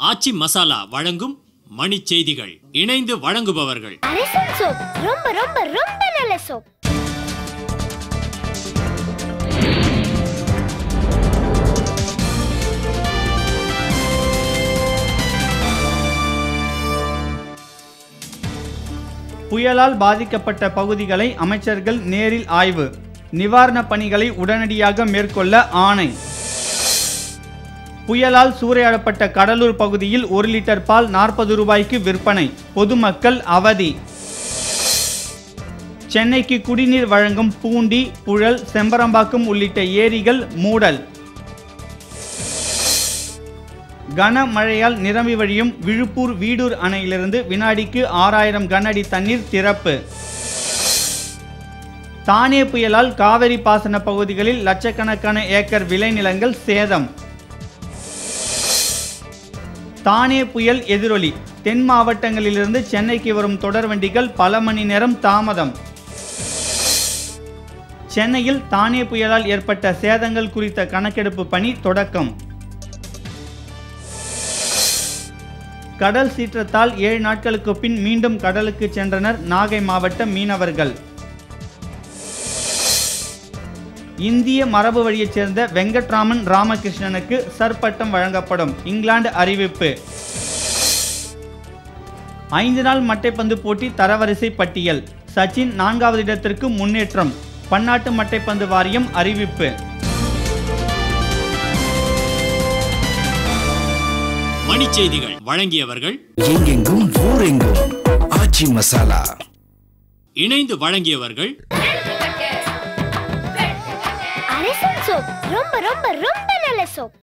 ஆச்சி மசாலா வழங்கும் மணிச் செய்திகள். இணைந்து வழங்குபவர்கள் அரசன் சோப். ரொம்ப ரொம்ப ரொம்ப நல்ல சோப். புயலால் பாதிக்கப்பட்ட பகுதிகளை அமைச்சர்கள் நேரில் ஆய்வு. நிவாரணப் பணிகளை உடனடியாக மேற்கொள்ள ஆணை. புயலால் சூறையாடப்பட்ட கடலூர் பகுதியில் 1 லிட்டர் பால் 40 ரூபாய்க்கு விற்பனை. பொதுமக்கள் அவதி. சென்னைக்கு குடிநீர் வழங்கும் பூண்டி, புழல், செம்பரம்பாக்கம் உள்ளிட்ட ஏரிகள் மூடல். கனமழையால் நிரம்பி வழியும் விழுப்பூர் வீடூர் அணையிலிருந்து வினாடிக்கு 6000 கனஅடி தண்ணீர் திறப்பு. தானே புயலால் காவிரி பாசன பகுதிகளில் லட்சக்கணக்கான ஏக்கர் விளைநிலங்கள் சேதம். தானே புயல் எதிரொலி. தென் மாவட்டங்களிலிருந்து சென்னைக்கு வரும் தொடர் வண்டிகள் பல மணி நேரம் தாமதம். சென்னையில் தானே புயலால் ஏற்பட்ட சேதங்கள் குறித்த கணக்கெடுப்பு பணி தொடக்கம். கடல் சீற்றத்தால் 7 நாட்களுக்கு பின் மீண்டும் கடலுக்கு சென்றனர் நாகை மாவட்ட மீனவர்கள். இந்திய மரபு வழியைச் சேர்ந்த வெங்கட்ராமன் ராமகிருஷ்ணனுக்கு சர் பட்டம் வழங்கப்படும். இங்கிலாந்து அறிவிப்பு. 5 நாள் மட்டைப்பந்து போட்டி தரவரிசை பட்டியல். சச்சின் 4வது இடத்திற்கு முன்னேற்றம். பன்னாட்டு மட்டைப்பந்து வாரியம் அறிவிப்பு. மணிச் செய்திகள் வழங்கியவர்கள் எங்கெங்கும் ஊரெங்கும் ஆச்சி மசாலா. இணைந்து வழங்கியவர்கள் அரசன் சோப். ரொம்ப ரொம்ப ரொம்ப நல்ல சோப்.